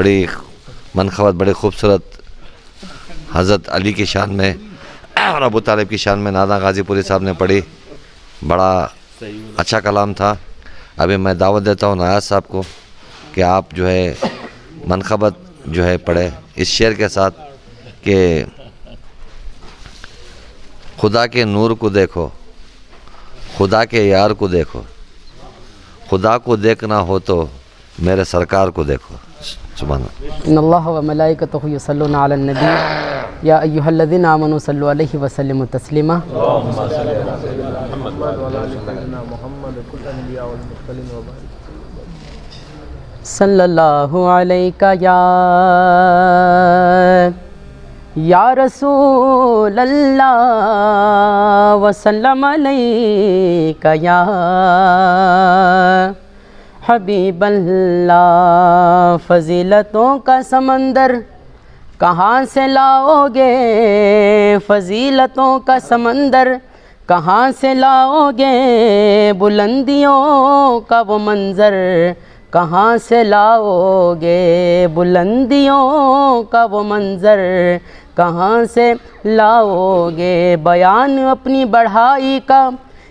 بڑی منقبت بڑی خوبصورت حضرت علی کی شان میں اور ابو طالب کی شان میں نانا غازی پوری صاحب نے پڑھی، بڑا اچھا کلام تھا۔ ابھی میں دعوت دیتا ہوں نیاز صاحب کو کہ آپ جو ہے منقبت جو ہے پڑھے اس شعر کے ساتھ کہ خدا کے نور کو دیکھو، خدا کے یار کو دیکھو، خدا کو دیکھنا ہو تو میرے سرکار کو دیکھو۔ سبحان اللہ۔ ان اللہ و ملائکتہ یصلون علی النبی یا ایھا الذین آمنوا صلوا علیہ وسلموا تسلیما۔ صلی اللہ علیہ یا رسول اللہ وسلم علیہ یا حبیب اللہ۔ فضیلتوں کا سمندر کہاں سے لاؤ گے، فضیلتوں کا سمندر کہاں سے لاؤ گے، بلندیوں کا وہ منظر کہاں سے لاؤ گے، بلندیوں کا وہ منظر کہاں سے لاؤ گے، بیان اپنی بڑھائی کا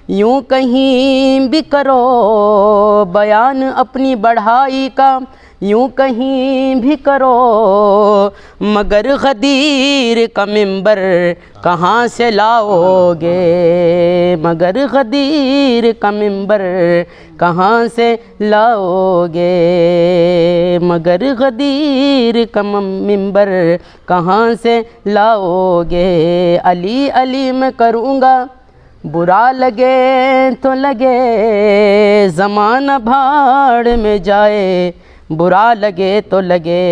یوں کہیں بھی کرو، بیان اپنی بڑھائی کا یوں کہیں بھی کرو، مگر غدیر کا منبر کہاں سے لاؤ گے، مگر غدیر کا منبر کہاں سے لاؤ گے، مگر غدیر کا منبر کہاں سے لاؤ گے، علی علی میں کروں گا برا لگے تو لگے، زمانہ بھاڑ میں جائے برا لگے تو لگے،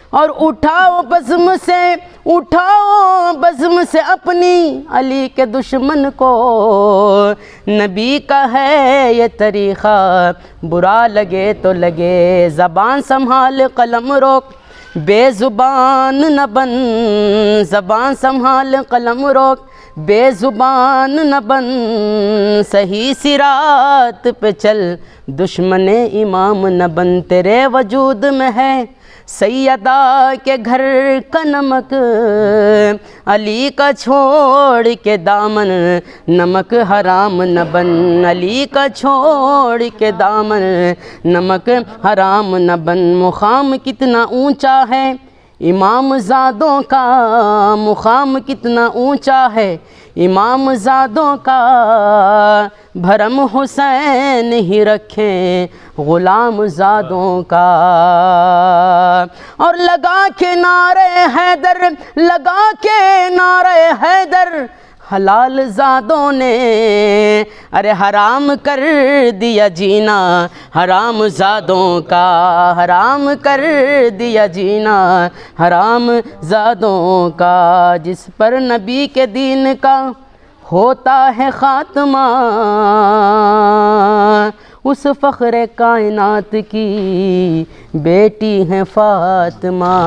اور اٹھاؤ بزم سے، اٹھاؤ بزم سے اپنی علی کے دشمن کو، نبی کا ہے یہ طریقہ برا لگے تو لگے، زبان سنبھال قلم روک بے زبان نہ بن، زبان سنبھال قلم روک بے زبان نہ بن، صحیح صراط پہ چل دشمن امام نہ بن، تیرے وجود میں ہے سیدہ کے گھر کا نمک، علی کا چھوڑ کے دامن نمک حرام نہ بن، علی کا چھوڑ کے دامن نمک حرام نہ بن، مقام کتنا اونچا ہے امام زادوں کا، مقام کتنا اونچا ہے امام زادوں کا، بھرم حسین ہی رکھیں غلام زادوں کا، اور لگا کے نعرہ حیدر، لگا کے نعرہ حیدر حلال زادوں نے ارے حرام کر دیا جینا حرام زادوں کا، حرام کر دیا جینا حرام زادوں کا، جس پر نبی کے دین کا ہوتا ہے خاتمہ، اس فخر کائنات کی بیٹی ہے فاطمہ،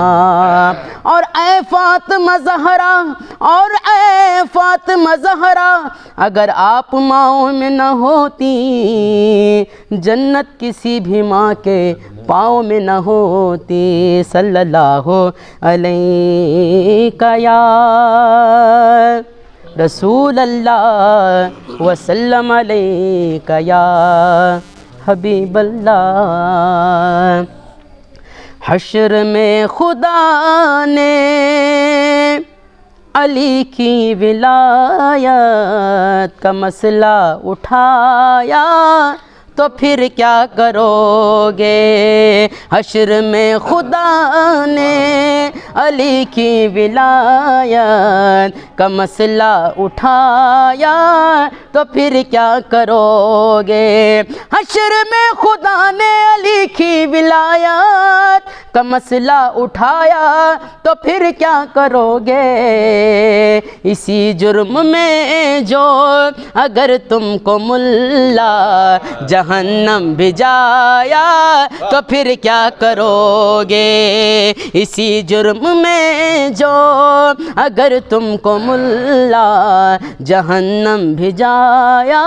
اور اے فاطمہ زہرا، اور اے فاطمہ زہرا، اگر آپ ماؤں میں نہ ہوتی جنت کسی بھی ماں کے پاؤں میں نہ ہوتی، صلی اللہ علیہ یا رسول اللہ وسلم علیہ یا حبیب اللہ۔ حشر میں خدا نے علی کی ولایت کا مسئلہ اٹھایا تو پھر کیا کرو گے، حشر میں خدا نے علی کی ولایت کا مسئلہ اٹھایا تو پھر کیا کرو گے، حشر میں خدا نے علی کی ولایت کا مسئلہ اٹھایا تو پھر کیا کرو گے، اسی جرم میں جو اگر تم کو ملا جہنم بھجایا تو پھر کیا کرو گے، اسی جرم میں جو اگر تم کو ملا جہنم بھجایا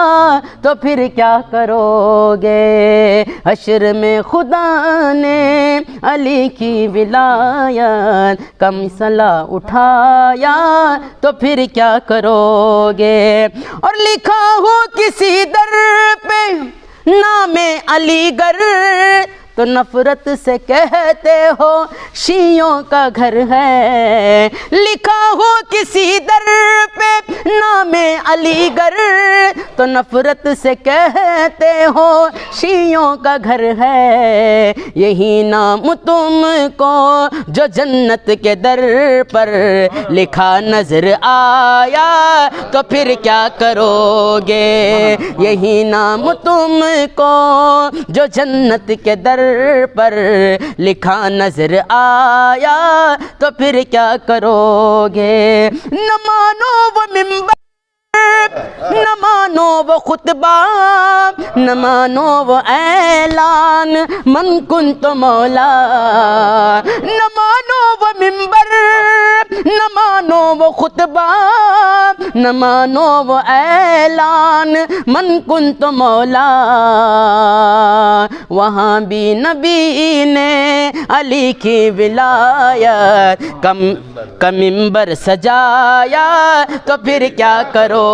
تو پھر کیا کرو گے، حشر میں خدا نے علی کی ولایت کا مسئلہ اٹھایا تو پھر کیا کرو گے؟ اور لکھا ہو کسی در پہ نام علی گر تو نفرت سے کہتے ہو شیعوں کا گھر ہے۔ لکھا ہو کسی در پہ نام علی گر تو نفرت سے کہتے ہو شیعوں کا گھر ہے۔ یہی نام تم کو جو جنت کے در پر لکھا نظر آیا تو پھر کیا کرو گے؟ یہی نام تم کو جو جنت کے در پر لکھا نظر آیا تو پھر کیا کرو گے؟ نہ مانو وہ منبر، نہ مانو وہ خطبہ، نہ مانو وہ اعلان من کنت مولا۔ نہ مانو وہ منبر، نہ مانو وہ خطبہ، نہ مانو وہ اعلان من کنت مولا۔ وہاں بھی نبی نے علی کی ولایت کا منبر سجایا تو پھر کیا کرو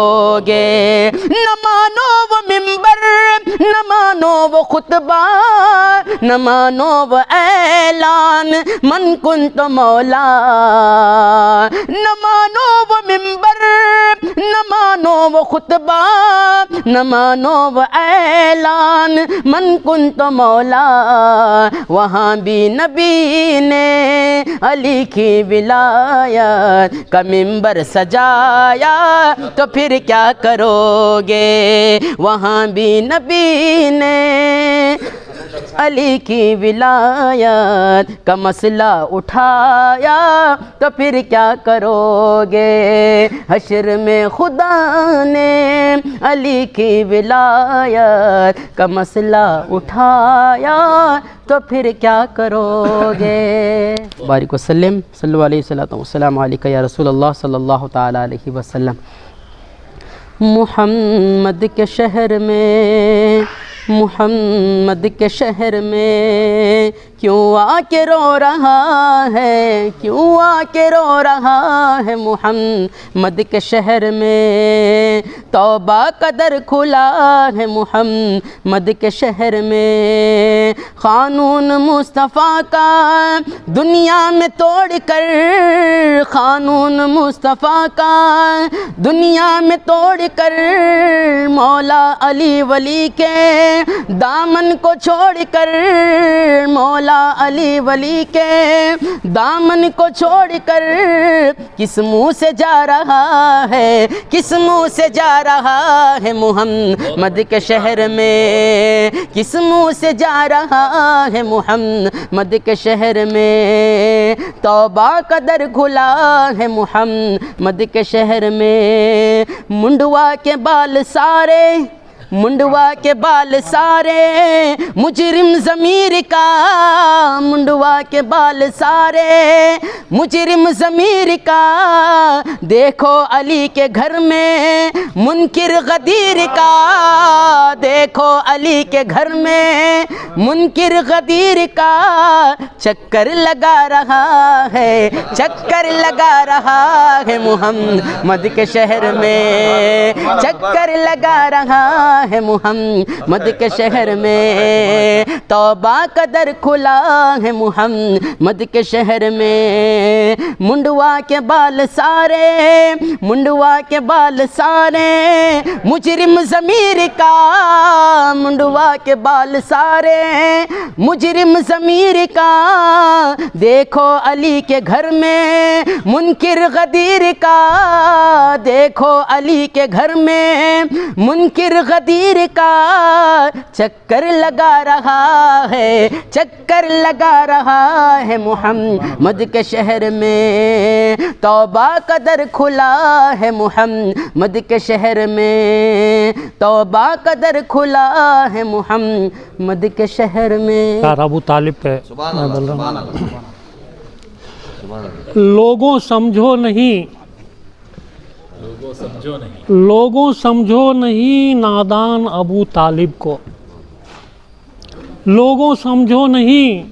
گے؟ نہ مانو وہ منبر، نہ مانو وہ خطبہ، نہ مانو وہ اعلان من کنت مولا۔ نہ مانو وہ منبر، نہ مانو وہ خطبہ، نہ مانو وہ اعلان من کنت مولا۔ وہاں بھی نبی نے علی کی ولایت کا منبر سجایا تو پھر کیا کرو گے؟ وہاں بھی نبی نے علی کی ولایت کا مسئلہ اٹھایا تو پھر کیا کرو گے؟ حشر میں خدا نے علی کی ولایت کا مسئلہ اٹھایا تو پھر کیا کرو گے؟ بارک وسلم صلی اللہ علیہ وسلم علیکہ یا رسول اللہ صلی اللہ تعالی علیہ وسلم۔ محمد کے شہر میں، محمد کے شہر میں کیوں آ کے رو رہا ہے، کیوں آ کے رو رہا ہے؟ محمد کے شہر میں توبہ کا در کھلا ہے، محمد کے شہر میں قانون مصطفیٰ کا دنیا میں توڑ کر، قانون مصطفیٰ کا دنیا میں توڑ کر مولا علی ولی کے دامن کو چھوڑ کر، مولا علی ولی کے دامن کو چھوڑ کر کس منہ سے جا رہا ہے، کس منہ سے جا رہا ہے؟ محمد کے شہر میں کس منہ سے جا رہا ہے؟ محمد کے شہر میں توبہ کا در کھلا ہے، محمد کے شہر میں منڈوا کے بال سارے، منڈوا کے بال سارے مجرم ضمیر کا، منڈوا کے بال سارے مجرم ضمیر کا، دیکھو علی کے گھر میں منکر غدیر کا، دیکھو علی کے گھر میں منکر غدیر کا چکر لگا رہا ہے، چکر لگا رہا ہے محمد کے شہر میں، چکر لگا رہا ہے محمد کے شہر میں توبہ کا در کھلا ہے، محمد کے شہر میں منڈوا کے بال سارے، منڈوا کے بال سارے مجرم ضمیر کا، منڈوا کے بال سارے مجرم ضمیر کا، دیکھو علی کے گھر میں منکر غدیر کا، دیکھو علی کے گھر میں منکر غدیر کا چکر لگا رہا ہے، چکر لگا رہا ہے محمد کے شہر میں توبہ کا در کھلا ہے، محمد کے شہر میں توبہ کا در کھلا ہے، محمد کے شہر میں۔ ابو طالب پہ میں بول رہا ہوں، لوگوں سمجھو نہیں، لوگوں سمجھو نہیں نادان ابو طالب کو، لوگوں سمجھو نہیں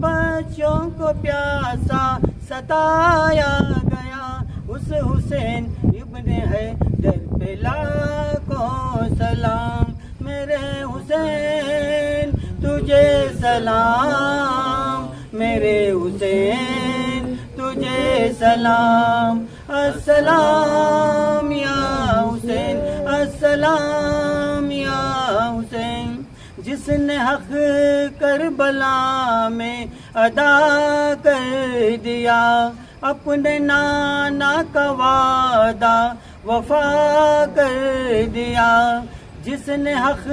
بچوں کو پیاسا ستایا گیا، اس حسین ابن حیدر پہ لاکھوں سلام، میرے حسین تجھے سلام، میرے حسین تجھے سلام، السلام یا حسین، السلام یا حسین، جس نے حق کربلا میں ادا کر دیا، اپنے نانا کا وعدہ وفا کر دیا، جس نے حق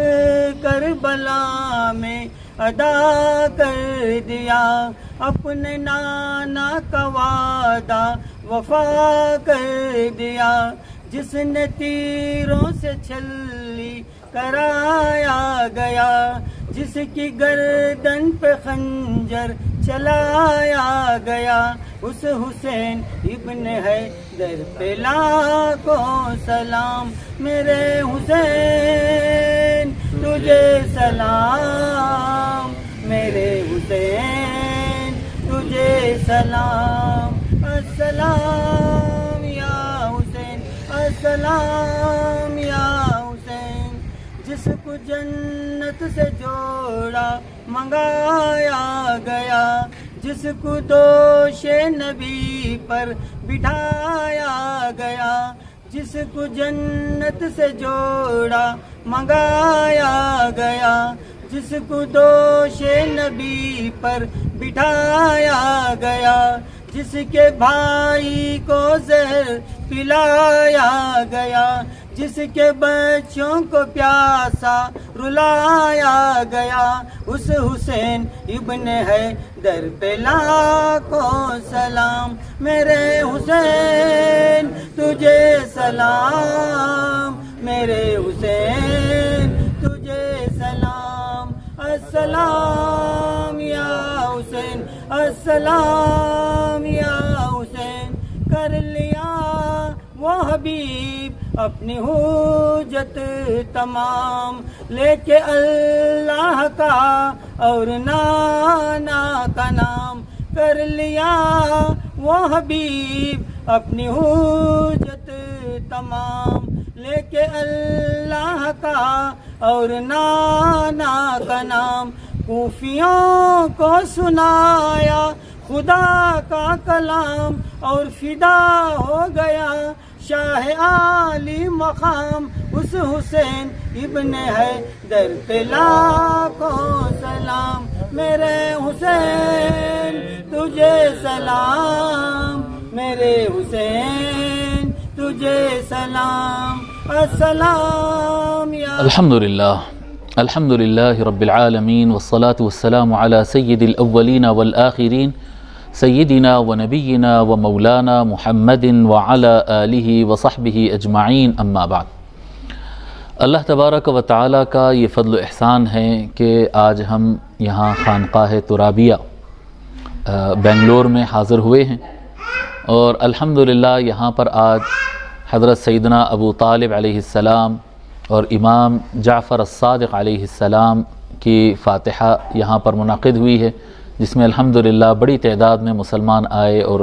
کربلا میں ادا کر دیا، اپنے نانا کا وعدہ وفا کر دیا، جس نے تیروں سے چھلی کرایا گیا، جس کی گردن پہ خنجر چلایا گیا، اس حسین ابن حیدر پہ لاکھوں سلام، میرے حسین تجھے سلام، میرے حسین تجھے سلام، السلام یا حسین، السلام یا حسین، جس کو جنت سے جوڑا منگایا گیا، جس کو دوش نبی پر بٹھایا گیا، جس کو جنت سے جوڑا منگایا گیا، جس کو دوش نبی پر بٹھایا گیا، جس کے بھائی کو زہر پلایا گیا، جس کے بچوں کو پیاسا رلایا گیا، اس حسین ابن حیدر پہ لاکھوں سلام، میرے حسین تجھے سلام، میرے حسین تجھے سلام، السلام یا حسین، السلام یا حسین، کر لیا وہ حبیب اپنی حجت تمام، لے کے اللہ کا اور نانا کا نام، کر لیا وہ حبیب اپنی حجت تمام، لے کے اللہ کا اور نانا کا نام، کوفیوں کو سنایا خدا کا کلام، اور فدا ہو گیا شاہ عالی مقام، اس حسین ابن حیدر پہ لاکھوں سلام، میرے حسین تجھے سلام، میرے حسین تجھے سلام، السلام یا الحمد للہ رب العالمین، والصلاة والسلام على سید الاولین والآخرین، سیدنا و نبینا و مولانا محمد وعلی آلہ وصحبہ اجمعین، اما بعد۔ اللہ تبارک و تعالیٰ کا یہ فضل و احسان ہے کہ آج ہم یہاں خانقاہ ترابیہ بنگلور میں حاضر ہوئے ہیں، اور الحمدللہ یہاں پر آج حضرت سیدنا ابو طالب علیہ السلام اور امام جعفر الصادق علیہ السلام کی فاتحہ یہاں پر منعقد ہوئی ہے، جس میں الحمدللہ بڑی تعداد میں مسلمان آئے اور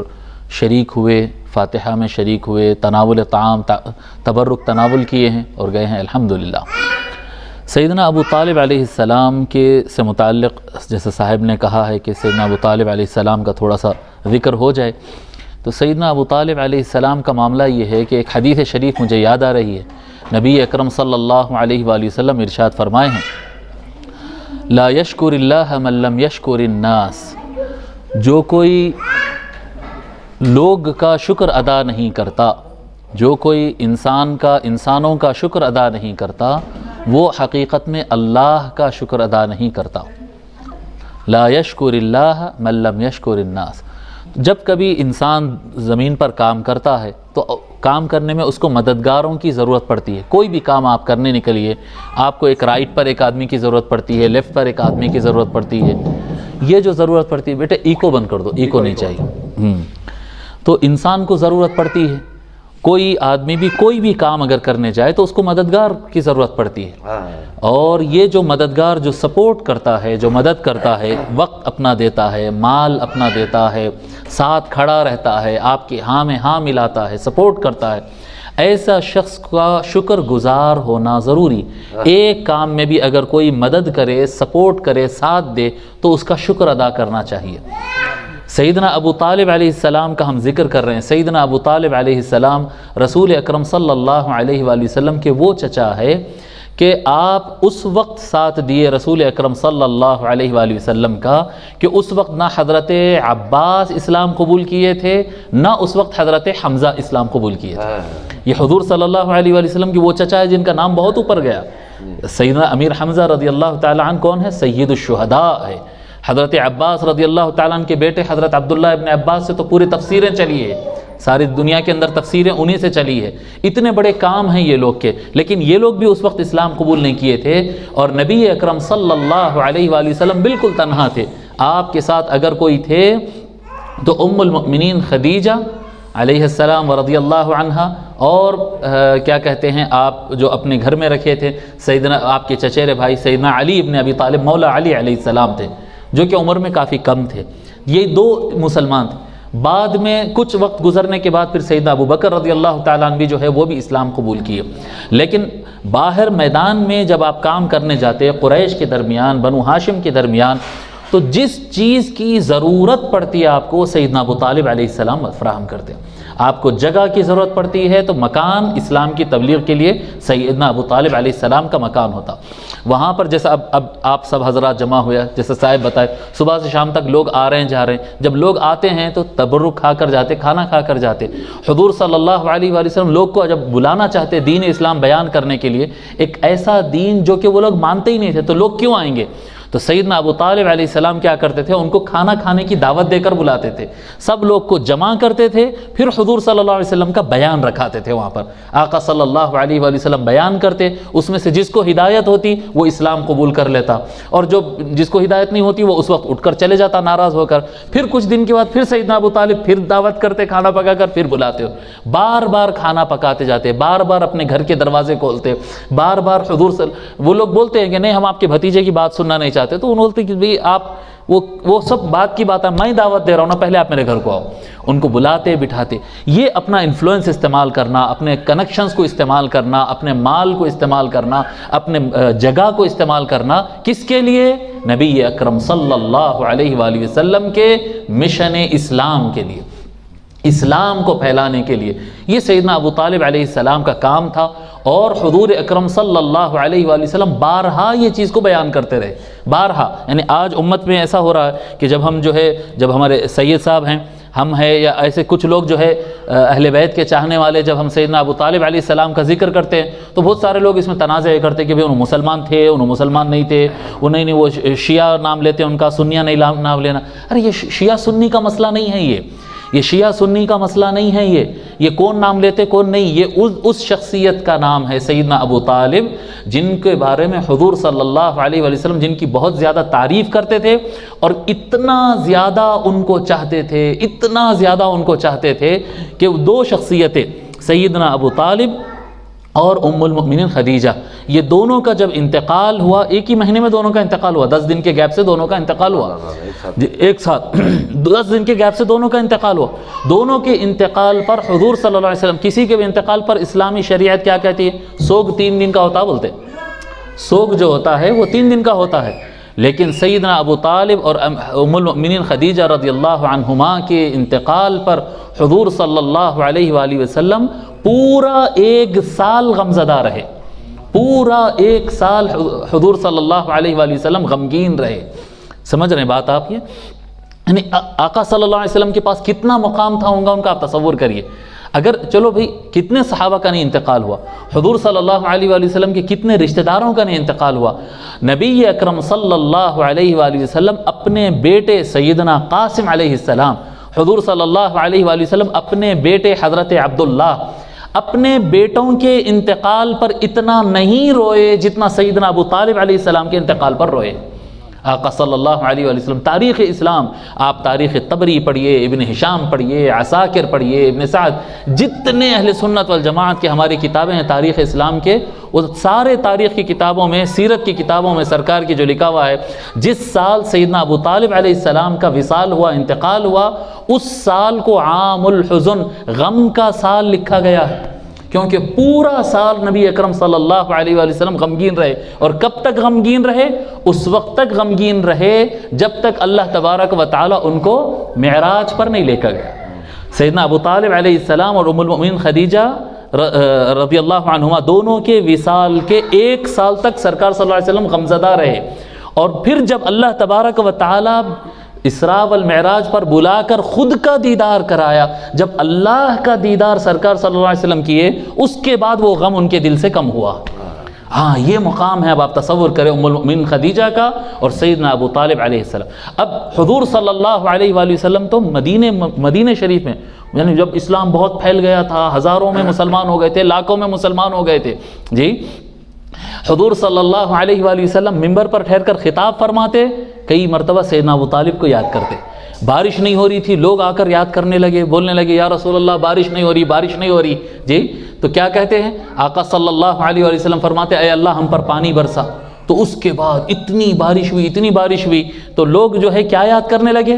شریک ہوئے، فاتحہ میں شریک ہوئے، تناول طعام تبرک تناول کیے ہیں اور گئے ہیں الحمدللہ۔ سیدنا ابو طالب علیہ السلام کے سے متعلق جیسے صاحب نے کہا ہے کہ سیدنا ابو طالب علیہ السلام کا تھوڑا سا ذکر ہو جائے، تو سیدنا ابو طالب علیہ السلام کا معاملہ یہ ہے کہ ایک حدیث شریف مجھے یاد آ رہی ہے، نبی اکرم صلی اللہ علیہ وآلہ وسلم ارشاد فرمائے ہیں، لا یشکر اللہ من لم یشکر الناس، جو کوئی لوگ کا شکر ادا نہیں کرتا، جو کوئی انسانوں کا شکر ادا نہیں کرتا، وہ حقیقت میں اللہ کا شکر ادا نہیں کرتا۔ لا یشکر اللہ من لم یشکر الناس، جب کبھی انسان زمین پر کام کرتا ہے تو کام کرنے میں اس کو مددگاروں کی ضرورت پڑتی ہے۔ کوئی بھی کام آپ کرنے نکلیے، آپ کو ایک رائٹ پر ایک آدمی کی ضرورت پڑتی ہے، لیفٹ پر ایک آدمی کی ضرورت پڑتی ہے۔ یہ جو ضرورت پڑتی ہے، بیٹے ایکو بند کر دو، ایکو نہیں چاہیے۔ تو انسان کو ضرورت پڑتی ہے، کوئی آدمی بھی کوئی بھی کام اگر کرنے جائے تو اس کو مددگار کی ضرورت پڑتی ہے، اور یہ جو مددگار جو سپورٹ کرتا ہے، جو مدد کرتا ہے، وقت اپنا دیتا ہے، مال اپنا دیتا ہے، ساتھ کھڑا رہتا ہے، آپ کی ہاں میں ہاں ملاتا ہے، سپورٹ کرتا ہے، ایسا شخص کا شکر گزار ہونا ضروری۔ ایک کام میں بھی اگر کوئی مدد کرے، سپورٹ کرے، ساتھ دے تو اس کا شکر ادا کرنا چاہیے۔ سیدنا ابو طالب علیہ السلام کا ہم ذکر کر رہے ہیں۔ سیدنا ابو طالب علیہ السلام رسول اکرم صلی اللہ علیہ وآلہ وسلم کے وہ چچا ہے کہ آپ اس وقت ساتھ دیے رسول اکرم صلی اللہ علیہ وآلہ وسلم کا کہ اس وقت نہ حضرت عباس اسلام قبول کیے تھے، نہ اس وقت حضرت حمزہ اسلام قبول کیے تھے۔ یہ حضور صلی اللہ علیہ وآلہ وسلم کی وہ چچا ہے جن کا نام بہت اوپر گیا۔ سیدنا امیر حمزہ رضی اللہ تعالیٰ عنہ کون ہے؟ سید الشہداء ہے۔ حضرت عباس رضی اللہ تعالیٰ عنہ کے بیٹے حضرت عبداللہ ابن عباس سے تو پوری تفسیریں چلی ہے، ساری دنیا کے اندر تفسیریں انہی سے چلی ہے۔ اتنے بڑے کام ہیں یہ لوگ کے، لیکن یہ لوگ بھی اس وقت اسلام قبول نہیں کیے تھے، اور نبی اکرم صلی اللہ علیہ وآلہ وسلم بالکل تنہا تھے۔ آپ کے ساتھ اگر کوئی تھے تو ام المؤمنین خدیجہ علیہ السلام رضی اللہ عنہا، اور کیا کہتے ہیں آپ جو اپنے گھر میں رکھے تھے سیدنا آپ کے چچیرے بھائی سیدنا علی ابن ابی طالب، مولا علی علیہ السلام تھے، جو کہ عمر میں کافی کم تھے۔ یہ دو مسلمان تھے۔ بعد میں کچھ وقت گزرنے کے بعد پھر سیدنا ابو بکر رضی اللہ تعالیٰ عنہ بھی جو ہے وہ بھی اسلام قبول کیے۔ لیکن باہر میدان میں جب آپ کام کرنے جاتے قریش کے درمیان، بنو ہاشم کے درمیان، تو جس چیز کی ضرورت پڑتی ہے آپ کو سیدنا ابو طالب علیہ السلام فراہم کرتے ہیں۔ آپ کو جگہ کی ضرورت پڑتی ہے تو مکان اسلام کی تبلیغ کے لیے سیدنا ابو طالب علیہ السلام کا مکان ہوتا۔ وہاں پر جیسا اب آپ سب حضرات جمع ہویا، جیسے صاحب بتائے صبح سے شام تک لوگ آ رہے ہیں جا رہے ہیں، جب لوگ آتے ہیں تو تبرک کھا کر جاتے، کھانا کھا کر جاتے۔ حضور صلی اللہ علیہ وآلہ وسلم لوگ کو جب بلانا چاہتے دین اسلام بیان کرنے کے لیے، ایک ایسا دین جو کہ وہ لوگ مانتے ہی نہیں تھے، تو لوگ کیوں آئیں گے؟ تو سیدنا ابو طالب علیہ السلام کیا کرتے تھے؟ ان کو کھانا کھانے کی دعوت دے کر بلاتے تھے، سب لوگ کو جمع کرتے تھے، پھر حضور صلی اللہ علیہ وسلم کا بیان رکھاتے تھے وہاں پر۔ آقا صلی اللہ علیہ وآلہ وسلم بیان کرتے، اس میں سے جس کو ہدایت ہوتی وہ اسلام قبول کر لیتا، اور جو جس کو ہدایت نہیں ہوتی وہ اس وقت اٹھ کر چلے جاتا ناراض ہو کر۔ پھر کچھ دن کے بعد پھر سیدنا ابو طالب پھر دعوت کرتے، کھانا پکا کر پھر بلاتے، بار بار کھانا پکاتے جاتے، بار بار اپنے گھر کے دروازے کھولتے، بار بار حضور وہ لوگ بولتے ہیں کہ نہیں ہم آپ کے بھتیجے کی بات سننا نہیں چاہتے، تو انہوں بولتے کہ بھئی آپ وہ سب بات کی بات ہے، میں دعوت دے رہا ہوں نا، پہلے آپ میرے گھر کو آؤ۔ ان کو بلاتے بٹھاتے۔ یہ اپنا انفلوئنس استعمال کرنا، اپنے کنیکشنز کو استعمال کرنا، اپنے مال کو استعمال کرنا، اپنے جگہ کو استعمال کرنا، کس کے لیے؟ نبی اکرم صلی اللہ علیہ وآلہ وسلم کے مشن اسلام کے لیے، اسلام کو پھیلانے کے لیے۔ یہ سیدنا ابو طالب علیہ السلام کا کام تھا، اور حضور اکرم صلی اللہ علیہ وآلہ وسلم بارہا یہ چیز کو بیان کرتے رہے، بارہا۔ یعنی آج امت میں ایسا ہو رہا ہے کہ جب ہم جو ہے، جب ہمارے سید صاحب ہیں، ہم ہیں، یا ایسے کچھ لوگ جو ہے اہل بیت کے چاہنے والے، جب ہم سیدنا ابو طالب علیہ السلام کا ذکر کرتے ہیں تو بہت سارے لوگ اس میں تنازع کرتے کہ انہوں مسلمان تھے، انہوں مسلمان نہیں تھے، وہ نہیں وہ شیعہ نام لیتے ان کا، سنیہ نہیں نام لینا۔ ارے یہ شیعہ سنی کا مسئلہ نہیں ہے، یہ شیعہ سنی کا مسئلہ نہیں ہے، یہ کون نام لیتے کون نہیں، یہ اس شخصیت کا نام ہے سیدنا ابو طالب، جن کے بارے میں حضور صلی اللہ علیہ وآلہ وسلم جن کی بہت زیادہ تعریف کرتے تھے، اور اتنا زیادہ ان کو چاہتے تھے، اتنا زیادہ ان کو چاہتے تھے کہ دو شخصیتیں سیدنا ابو طالب اور ام المؤمنین خدیجہ، یہ دونوں کا جب انتقال ہوا، ایک ہی مہینے میں دونوں کا انتقال ہوا، 10 دن کے گیپ سے دونوں کا انتقال ہوا، ایک ساتھ 10 دن کے گیپ سے دونوں کا انتقال ہوا۔ دونوں کے انتقال پر حضور صلی اللہ علیہ وسلم، کسی کے بھی انتقال پر اسلامی شریعت کیا کہتی ہے؟ سوگ 3 دن کا ہوتا، بولتے سوگ جو ہوتا ہے وہ 3 دن کا ہوتا ہے، لیکن سیدنا ابو طالب اور ام المؤمنین خدیجہ رضی اللہ عنہما کے انتقال پر حضور صلی اللہ علیہ وآلہ وسلم پورا 1 سال غمزدہ رہے، پورا 1 سال حضور صلی اللہ علیہ وآلہ وسلم غمگین رہے۔ سمجھ رہے ہیں بات آپ؟ یہ یعنی آقا صلی اللہ علیہ وسلم کے پاس کتنا مقام تھا ہوگا ان کا، آپ تصور کریے۔ اگر چلو بھئی کتنے صحابہ کا نہیں انتقال ہوا، حضور صلی اللہ علیہ وآلہ وسلم کے کتنے رشتہ داروں کا نہیں انتقال ہوا، نبی اکرم صلی اللہ علیہ وآلہ وسلم اپنے بیٹے سیدنا قاسم علیہ السلام، حضور صلی اللہ علیہ وآلہ وسلم اپنے بیٹے حضرت عبداللہ، اپنے بیٹوں کے انتقال پر اتنا نہیں روئے جتنا سیدنا ابو طالب علیہ السلام کے انتقال پر روئے۔ آقا صلی اللہ علیہ وآلہ وسلم تاریخ اسلام، آپ تاریخ طبری پڑھیے، ابن ہشام پڑھیے، عساکر پڑھیے، ابن سعد، جتنے اہل سنت والجماعت کے ہماری کتابیں ہیں تاریخ اسلام کے، وہ سارے تاریخ کی کتابوں میں، سیرت کی کتابوں میں سرکار کی جو لکھا ہوا ہے، جس سال سیدنا ابو طالب علیہ السلام کا وصال ہوا، انتقال ہوا، اس سال کو عام الحزن، غم کا سال لکھا گیا ہے، کیونکہ پورا سال نبی اکرم صلی اللہ علیہ وآلہ وسلم غمگین رہے. اور کب تک غمگین رہے؟ اس وقت تک غمگین رہے جب تک اللہ تبارک و تعالی ان کو معراج پر نہیں لے کر گیا. سیدنا ابو طالب علیہ السلام اور ام المؤمنین خدیجہ رضی اللہ عنہما دونوں کے وصال کے 1 سال تک سرکار صلی اللہ علیہ وسلم غمزدہ رہے. اور پھر جب اللہ تبارک و تعالی اسراء والمعراج پر بلا کر خود کا دیدار کرایا، جب اللہ کا دیدار سرکار صلی اللہ علیہ وسلم کیے، اس کے بعد وہ غم ان کے دل سے کم ہوا. ہاں یہ مقام ہے. اب آپ تصور کریں ام المؤمنین خدیجہ کا اور سیدنا ابو طالب علیہ السلام. اب حضور صلی اللہ علیہ وآلہ وسلم تو مدینہ شریف میں، یعنی جب اسلام بہت پھیل گیا تھا، ہزاروں میں مسلمان ہو گئے تھے، لاکھوں میں مسلمان ہو گئے تھے جی، حضور صلی اللہ علیہ وآلہ وسلم منبر پر ٹھہر کر خطاب فرماتے، کئی مرتبہ سیدنا ابو طالب کو یاد کرتے. بارش نہیں ہو رہی تھی، لوگ آ کر یاد کرنے لگے، بولنے لگے یا رسول اللہ بارش نہیں ہو رہی، بارش نہیں ہو رہی جی. تو کیا کہتے ہیں آقا صلی اللہ علیہ وآلہ وسلم فرماتے اے اللہ ہم پر پانی برسا. تو اس کے بعد اتنی بارش ہوئی، اتنی بارش ہوئی، تو لوگ جو ہے کیا یاد کرنے لگے؟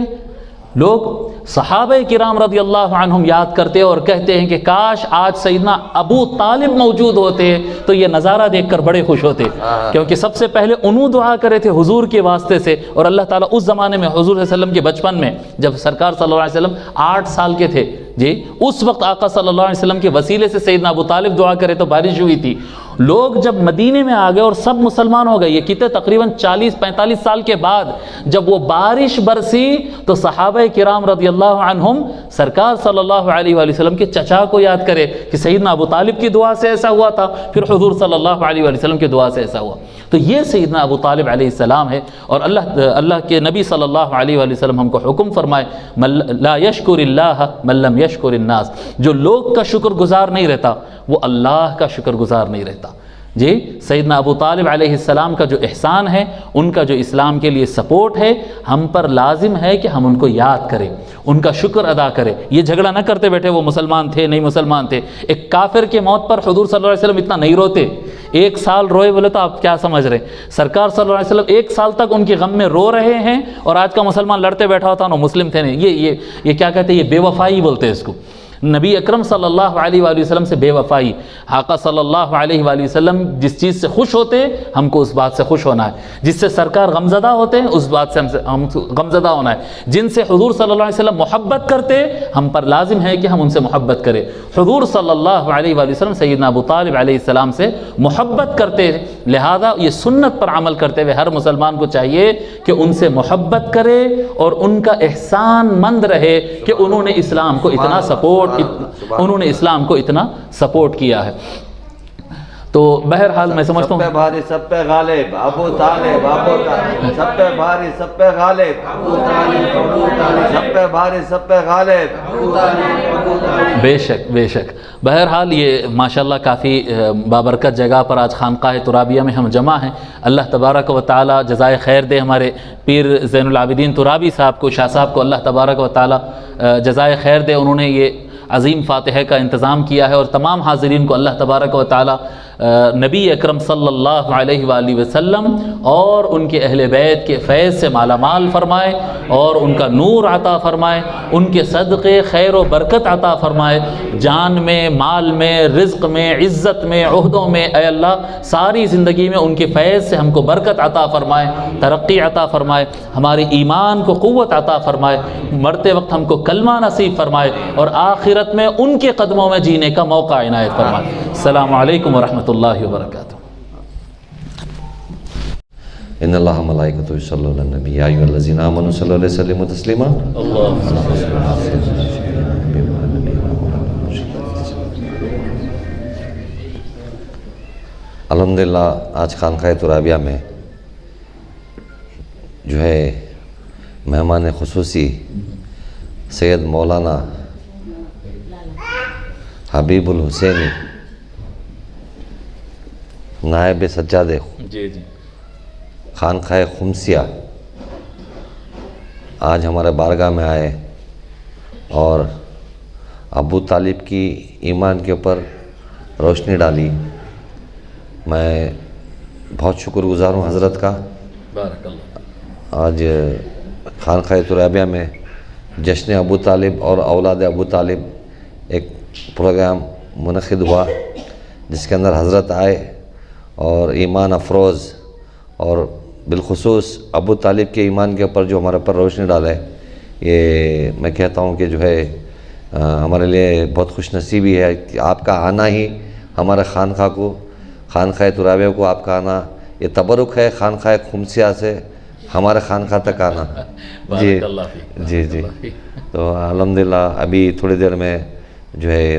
لوگ صحابہ کرام رضی اللہ عنہم یاد کرتے اور کہتے ہیں کہ کاش آج سیدنا ابو طالب موجود ہوتے تو یہ نظارہ دیکھ کر بڑے خوش ہوتے، کیونکہ سب سے پہلے انہوں دعا کرے تھے حضور کے واسطے سے. اور اللہ تعالیٰ اس زمانے میں حضور صلی اللہ علیہ وسلم کے بچپن میں، جب سرکار صلی اللہ علیہ وسلم 8 سال کے تھے جی، اس وقت آقا صلی اللہ علیہ وسلم کے وسیلے سے سیدنا ابو طالب دعا کرے تو بارش ہوئی تھی. لوگ جب مدینے میں آ گئے اور سب مسلمان ہو گئے، یہ کتنے تقریباً 40-45 سال کے بعد جب وہ بارش برسی تو صحابہ کرام رضی اللہ عنہم سرکار صلی اللہ علیہ وآلہ وسلم کے چچا کو یاد کرے کہ سیدنا ابو طالب کی دعا سے ایسا ہوا تھا، پھر حضور صلی اللہ علیہ وآلہ وسلم کی دعا سے ایسا ہوا. تو یہ سیدنا ابو طالب علیہ السلام ہے. اور اللہ کے نبی صلی اللہ علیہ وآلہ وسلم ہم کو حکم فرمائے لا یشکر اللہ من لم یشکر الناس، جو لوگ کا شکر گزار نہیں رہتا وہ اللہ کا شکر گزار نہیں رہتا جی. سیدنا ابو طالب علیہ السلام کا جو احسان ہے، ان کا جو اسلام کے لیے سپورٹ ہے، ہم پر لازم ہے کہ ہم ان کو یاد کریں، ان کا شکر ادا کریں. یہ جھگڑا نہ کرتے بیٹھے وہ مسلمان تھے نہیں مسلمان تھے. ایک کافر کے موت پر حضور صلی اللہ علیہ وسلم اتنا نہیں روتے. 1 سال روئے بولے تو آپ کیا سمجھ رہے ہیں؟ سرکار صلی اللہ علیہ وسلم 1 سال تک ان کے غم میں رو رہے ہیں، اور آج کا مسلمان لڑتے بیٹھا ہوتا انہوں مسلم تھے نہیں. یہ کیا کہتے ہیں؟ یہ بے وفائی بولتے ہیں اس کو. نبی اکرم صلی اللہ علیہ وآلہ وسلم سے بے وفائی. آقا صلی اللہ علیہ وآلہ وسلم جس چیز سے خوش ہوتے ہم کو اس بات سے خوش ہونا ہے، جس سے سرکار غمزدہ ہوتے ہیں اس بات سے ہم غمزدہ ہونا ہے، جن سے حضور صلی اللہ علیہ وسلم محبت کرتے ہم پر لازم ہے کہ ہم ان سے محبت کریں. حضور صلی اللہ علیہ وآلہ وسلم سیدنا ابو طالب علیہ السلام سے محبت کرتے، لہذا یہ سنت پر عمل کرتے ہوئے ہر مسلمان کو چاہیے کہ ان سے محبت کرے اور ان کا احسان مند رہے کہ انہوں نے اسلام کو اتنا سپورٹ، انہوں نے اسلام کو اتنا سپورٹ کیا ہے. تو بہرحال میں سمجھتا ہوں سب پہ بھاری سب پہ غالب ابو طالب، ابو طالب سب پہ بھاری سب پہ غالب، ابو طالب ابو طالب سب پہ بھاری سب پہ غالب، ابو طالب ابو طالب. بے شک بے شک. بہرحال یہ ماشاءاللہ کافی بابرکت جگہ پر آج خانقاہ ترابیہ میں ہم جمع ہیں. اللہ تبارک و تعالی جزائے خیر دے ہمارے پیر زین العابدین ترابی صاحب کو، شاہ صاحب کو اللہ تبارک و تعالی جزائے خیر دے. انہوں نے یہ عظیم فاتحہ کا انتظام کیا ہے، اور تمام حاضرین کو اللہ تبارک و تعالی نبی اکرم صلی اللہ علیہ وآلہ وسلم اور ان کے اہل بیت کے فیض سے مالا مال فرمائے، اور ان کا نور عطا فرمائے، ان کے صدقے خیر و برکت عطا فرمائے، جان میں، مال میں، رزق میں، عزت میں، عہدوں میں. اے اللہ ساری زندگی میں ان کے فیض سے ہم کو برکت عطا فرمائے، ترقی عطا فرمائے، ہمارے ایمان کو قوت عطا فرمائے، مرتے وقت ہم کو کلمہ نصیب فرمائے، اور آخرت میں ان کے قدموں میں جینے کا موقع عنایت فرمائے. السلام علیکم ورحمۃ اللہ وبرکاتہ. ان اللہ ملائکۃ یصلون علی النبی یا ایھا الذین آمنوا صلوا علیہ وسلموا تسلیما. الحمدللہ آج خانقاہ ترابیہ میں جو ہے مہمان خصوصی سید مولانا حبیب الحسینی نائب سجاد جی جی خانقاہ خمسیہ آج ہمارے بارگاہ میں آئے اور ابو طالب کی ایمان کے اوپر روشنی ڈالی. میں بہت شکر گزار ہوں حضرت کا. بارک اللہ. آج خانقاہ ترابیہ میں جشن ابو طالب اور اولاد ابو طالب ایک پروگرام منعقد ہوا جس کے اندر حضرت آئے اور ایمان افروز اور بالخصوص ابو طالب کے ایمان کے اوپر جو ہمارے پر روشنی ڈالے، یہ میں کہتا ہوں کہ جو ہے ہمارے لیے بہت خوش نصیبی ہے کہ آپ کا آنا ہی ہمارے خانقاہ کو، خانقاہ ترابیہ کو آپ کا آنا یہ تبرک ہے. خانقاہ خمسیہ سے ہمارے خانقاہ تک آنا. جی جی جی. تو الحمدللہ ابھی تھوڑی دیر میں جو ہے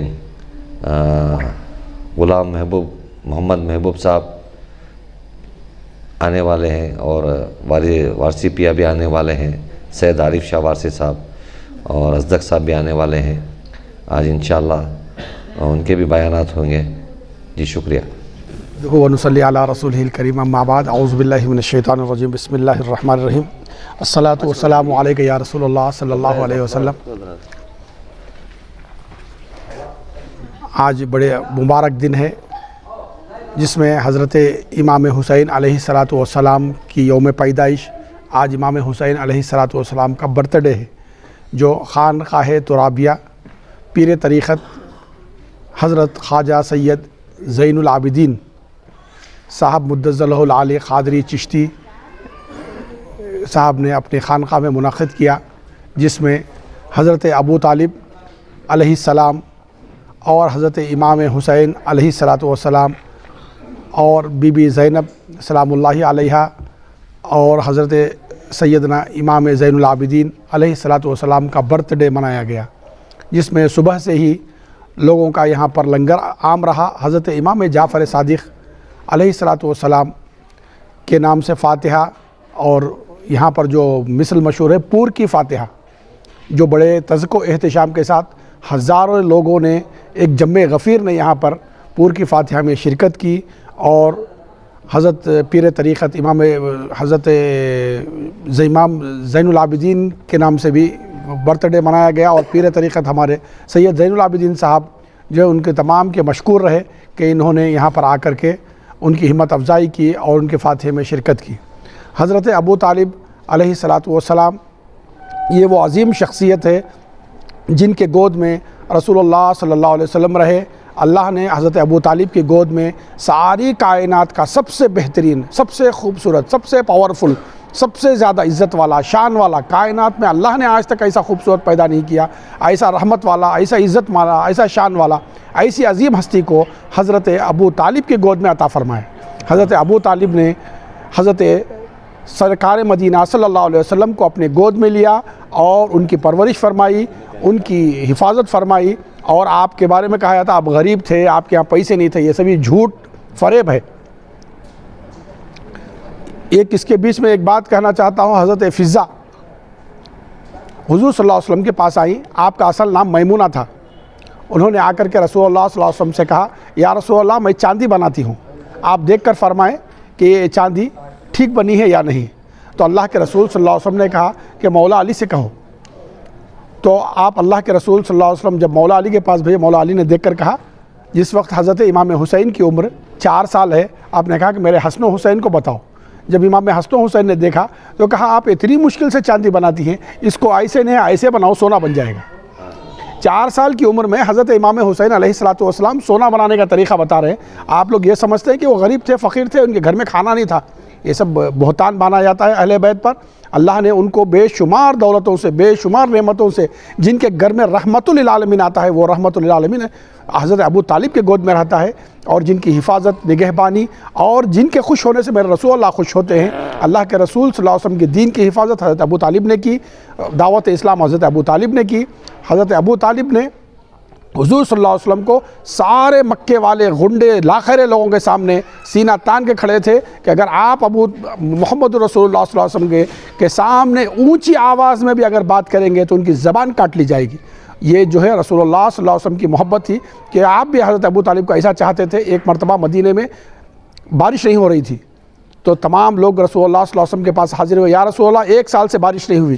غلام محبوب محمد محبوب صاحب آنے والے ہیں اور وارسی پیا بھی آنے والے ہیں، سید عارف شاہ وارسی صاحب اور ازدق صاحب بھی آنے والے ہیں آج انشاءاللہ، ان کے بھی بیانات ہوں گے. جی شکریہ. ونصلی علی رسولہ الکریم. اما بعد، اعوذ باللہ من الشیطان الرجیم. بسم اللہ الرحمن الرحیم. الصلاۃ والسلام علیک یا رسول اللہ صلی اللہ علیہ وسلم. آج بڑے مبارک دن ہے جس میں حضرت امام حسین علیہ الصلاۃ والسلام کی یوم پیدائش. آج امام حسین علیہ الصلاۃ والسلام کا برتھ ڈے ہے جو خانقاہ ترابیہ پیر طریقت حضرت خواجہ سید زین العابدین صاحب مدظلہ العالی قادری چشتی صاحب نے اپنے خانقاہ میں منعقد کیا، جس میں حضرت ابو طالب علیہ السلام اور حضرت امام حسین علیہ الصلاۃ والسلام اور بی بی زینب سلام اللہ علیہا اور حضرت سیدنا امام زین العابدین علیہ الصلاۃ والسلام کا برتھ ڈے منایا گیا، جس میں صبح سے ہی لوگوں کا یہاں پر لنگر عام رہا. حضرت امام جعفر صادق علیہ الصلاۃ والسلام کے نام سے فاتحہ اور یہاں پر جو مثل مشہور ہے پور کی فاتحہ، جو بڑے تذک و احتشام کے ساتھ ہزاروں لوگوں نے ایک جمع غفیر نے یہاں پر پور کی فاتحہ میں شرکت کی اور حضرت پیر طریقت امام حضرت امام زین العابدین کے نام سے بھی برتھ ڈے منایا گیا. اور پیر طریقت ہمارے سید زین العابدین صاحب جو ان کے تمام کے مشکور رہے کہ انہوں نے یہاں پر آ کر کے ان کی ہمت افزائی کی اور ان کے فاتحے میں شرکت کی. حضرت ابو طالب علیہ الصلاۃ والسلام یہ وہ عظیم شخصیت ہے جن کے گود میں رسول اللہ صلی اللہ علیہ وسلم رہے. اللہ نے حضرت ابو طالب کی گود میں ساری کائنات کا سب سے بہترین، سب سے خوبصورت، سب سے پاورفل، سب سے زیادہ عزت والا، شان والا، کائنات میں اللہ نے آج تک ایسا خوبصورت پیدا نہیں کیا، ایسا رحمت والا، ایسا عزت والا، ایسا شان والا، ایسی عظیم ہستی کو حضرت ابو طالب کی گود میں عطا فرمائے. حضرت ابو طالب نے حضرت سرکار مدینہ صلی اللہ علیہ وسلم کو اپنے گود میں لیا اور ان کی پرورش فرمائی، ان کی حفاظت فرمائی. اور آپ کے بارے میں کہا جاتا آپ غریب تھے، آپ کے یہاں پیسے نہیں تھے، یہ سبھی جھوٹ فریب ہے. اس کے بیچ میں ایک بات کہنا چاہتا ہوں. حضرت فضہ حضور صلی اللہ علیہ وسلم کے پاس آئیں. آپ کا اصل نام میمونہ تھا. انہوں نے آ کر کے رسول اللہ صلی اللہ علیہ وسلم سے کہا یا رسول اللہ میں چاندی بناتی ہوں، آپ دیکھ کر فرمائیں کہ یہ چاندی ٹھیک بنی ہے یا نہیں. تو اللہ کے رسول صلی اللہ علیہ وسلم نے کہا کہ مولا علی سے کہو. تو آپ اللہ کے رسول صلی اللہ علیہ وسلم جب مولا علی کے پاس بھیجے، مولا علی نے دیکھ کر کہا، جس وقت حضرت امام حسین کی عمر 4 سال ہے، آپ نے کہا کہ میرے حسن و حسین کو بتاؤ. جب امام حسن و حسین نے دیکھا تو کہا آپ اتنی مشکل سے چاندی بناتی ہیں، اس کو ایسے نہیں ایسے بناؤ، سونا بن جائے گا. 4 سال کی عمر میں حضرت امام حسین علیہ الصلاۃ والسلام سونا بنانے کا طریقہ بتا رہے ہیں. آپ لوگ یہ سمجھتے ہیں کہ وہ غریب تھے، فقیر تھے، ان کے گھر میں کھانا نہیں تھا. یہ سب بہتان بانا جاتا ہے اہل بیت پر. اللہ نے ان کو بے شمار دولتوں سے، بے شمار نعمتوں سے، جن کے گھر میں رحمت للعالمین آتا ہے، وہ رحمت للعالمین حضرت ابو طالب کے گود میں رہتا ہے. اور جن کی حفاظت، نگہبانی اور جن کے خوش ہونے سے میرے رسول اللہ خوش ہوتے ہیں. اللہ کے رسول صلی اللہ علیہ وسلم کے دین کی حفاظت حضرت ابو طالب نے کی. دعوت اسلام حضرت ابو طالب نے کی. حضرت ابو طالب نے حضور صلی اللہ علیہ وسلم کو سارے مکے والے غنڈے لاخرے لوگوں کے سامنے سینہ تان کے کھڑے تھے کہ اگر آپ ابو محمد رسول اللہ صلی اللہ علیہ وسلم کے سامنے اونچی آواز میں بھی اگر بات کریں گے تو ان کی زبان کاٹ لی جائے گی. یہ جو ہے رسول اللہ صلی اللہ علیہ وسلم کی محبت تھی کہ آپ بھی حضرت ابو طالب کو ایسا چاہتے تھے. ایک مرتبہ مدینے میں بارش نہیں ہو رہی تھی تو تمام لوگ رسول اللہ صلی اللہ علیہ وسلم کے پاس حاضر ہوئے. یا رسول اللہ 1 سال سے بارش نہیں ہوئی.